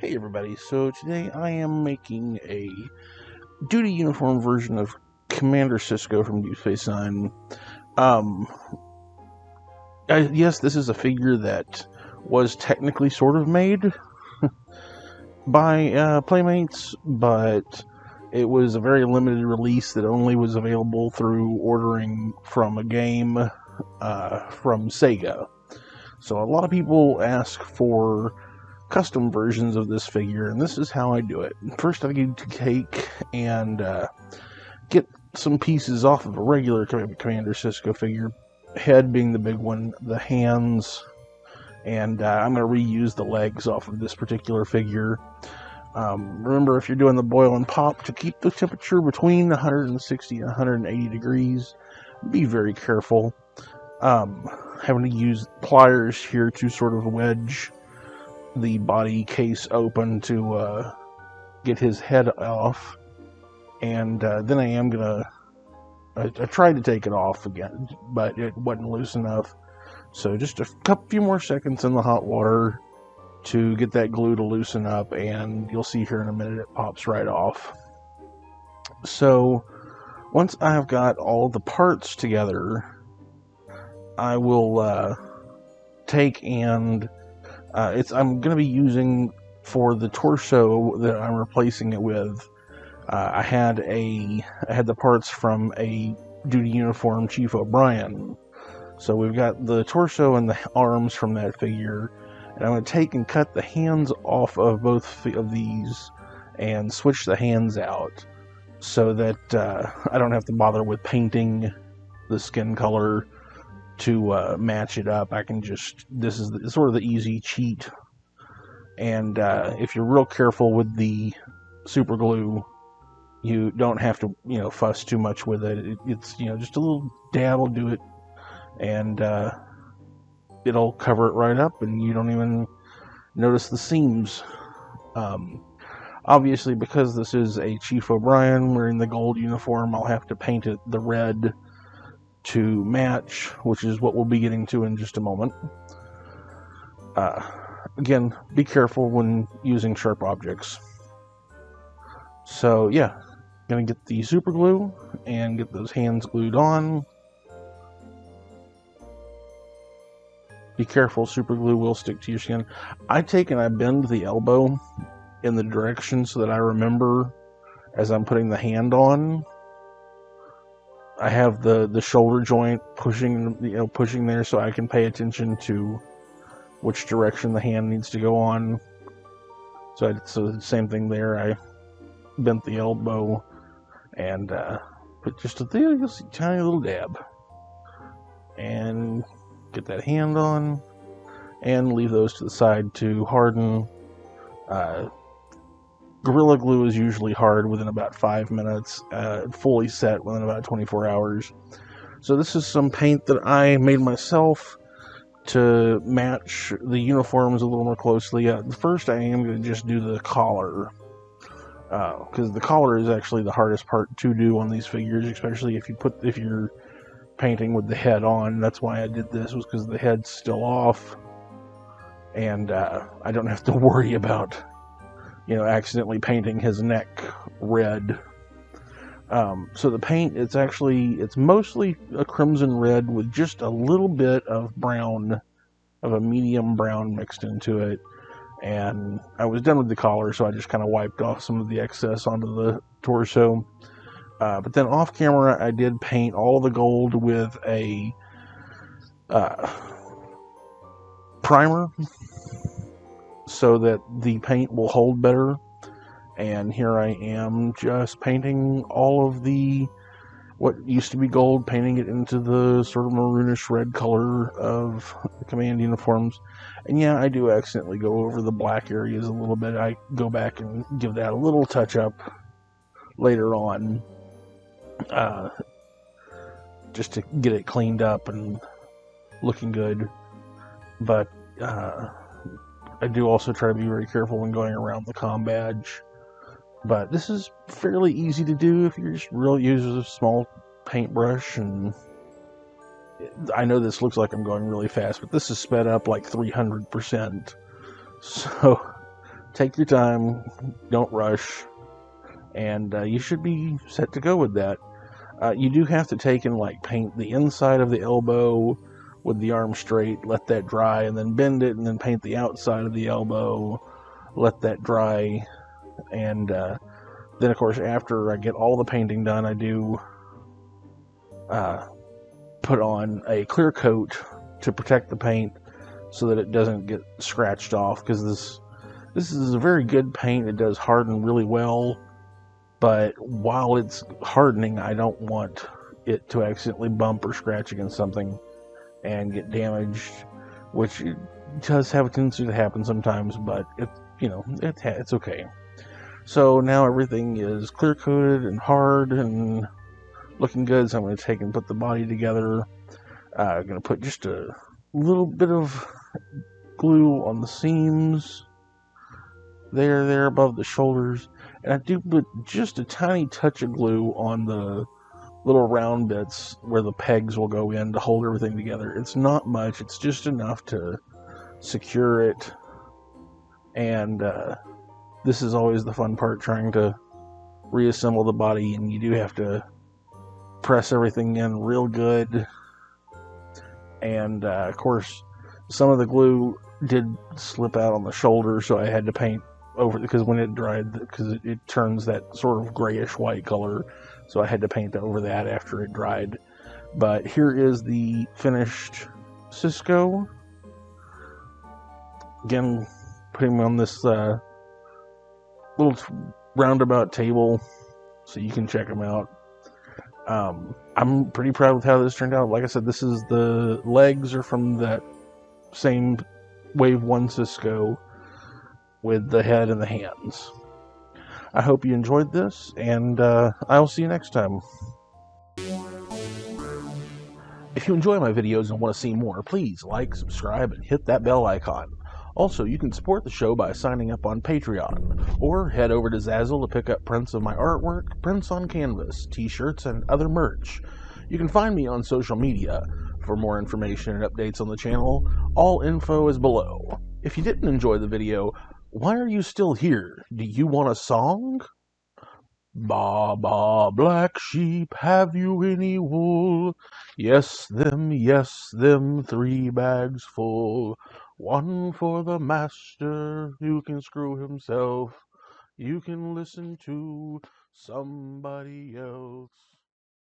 Hey everybody, so today I am making a duty uniform version of Commander Sisko from Deep Space Nine. Um, yes, this is a figure that was technically sort of made by Playmates, but it was a very limited release that only was available through ordering from a game from Sega. So a lot of people ask for custom versions of this figure, and this is how I do it. First, I need to take and get some pieces off of a regular Commander Sisko figure, head being the big one, the hands, and I'm going to reuse the legs off of this particular figure. Remember, if you're doing the boil and pop, to keep the temperature between 160 and 180 degrees, be very careful. Having to use pliers here to sort of wedge the body case open to get his head off, and then I am gonna I tried to take it off again, but it wasn't loose enough, so just a few more seconds in the hot water to get that glue to loosen up, and you'll see here in a minute it pops right off. So once I've got all the parts together, I will take and I'm going to be using, for the torso that I'm replacing it with, I had the parts from a duty uniform Chief O'Brien. So we've got the torso and the arms from that figure, and I'm going to take and cut the hands off of both of these and switch the hands out so that I don't have to bother with painting the skin color to match it up. I can just, this is sort of the easy cheat, and if you're real careful with the super glue, you don't have to fuss too much with it. It's just a little dab will do it, and it'll cover it right up, and you don't even notice the seams. Obviously, because this is a Chief O'Brien wearing the gold uniform, I'll have to paint it the red to match, which is what we'll be getting to in just a moment. Again, be careful when using sharp objects. So yeah, gonna get the super glue and get those hands glued on. Be careful, super glue will stick to your skin. I take and I bend the elbow in the direction so that I remember as I'm putting the hand on. I have the shoulder joint pushing there, so I can pay attention to which direction the hand needs to go on. So the same thing there. I bent the elbow and put just a tiny little dab, and get that hand on, and leave those to the side to harden. Gorilla Glue is usually hard within about 5 minutes, fully set within about 24 hours. So this is some paint that I made myself to match the uniforms a little more closely. First, I am going to just do the collar, because the collar is actually the hardest part to do on these figures, especially if you're painting with the head on. That's why I did this, was because the head's still off, and I don't have to worry about accidentally painting his neck red. So the paint, it's mostly a crimson red with just a little bit of brown, of a medium brown mixed into it. And I was done with the collar, so I just kind of wiped off some of the excess onto the torso. But then off camera, I did paint all the gold with a primer, so that the paint will hold better. And here I am just painting all of what used to be gold, painting it into the sort of maroonish red color of the command uniforms. And yeah, I do accidentally go over the black areas a little bit. I go back and give that a little touch up later on, just to get it cleaned up and looking good. But I do also try to be very careful when going around the comm badge. But this is fairly easy to do if you're just using a small paintbrush. And I know this looks like I'm going really fast, but this is sped up like 300%. So Take your time, don't rush, and you should be set to go with that. You do have to take and like paint the inside of the elbow with the arm straight, let that dry, and then bend it, and then paint the outside of the elbow, let that dry, and then of course after I get all the painting done, I do put on a clear coat to protect the paint so that it doesn't get scratched off, because this is a very good paint. It does harden really well, but while it's hardening, I don't want it to accidentally bump or scratch against something and get damaged, which does have a tendency to happen sometimes, but it's okay. So now everything is clear coated and hard and looking good, so I'm going to take and put the body together. I'm going to put just a little bit of glue on the seams there above the shoulders, and I do put just a tiny touch of glue on the little round bits where the pegs will go in to hold everything together. It's not much, it's just enough to secure it, and this is always the fun part, trying to reassemble the body, and you do have to press everything in real good. And of course, some of the glue did slip out on the shoulder, so I had to paint over, because when it dried, because it turns that sort of grayish white color, so I had to paint over that after it dried. But here is the finished Sisko. Again, putting him on this little roundabout table so you can check them out. I'm pretty proud with how this turned out. Like I said, this is the legs are from that same Wave 1 Sisko with the head and the hands. I hope you enjoyed this, and I'll see you next time. If you enjoy my videos and want to see more, please like, subscribe, and hit that bell icon. Also, you can support the show by signing up on Patreon, or head over to Zazzle to pick up prints of my artwork, prints on canvas, t-shirts, and other merch. You can find me on social media. For more information and updates on the channel, all info is below. If you didn't enjoy the video, why are you still here? Do you want a song? Ba, ba, black sheep, have you any wool? Yes, them, 3 bags full. One for the master, who can screw himself. You can listen to somebody else.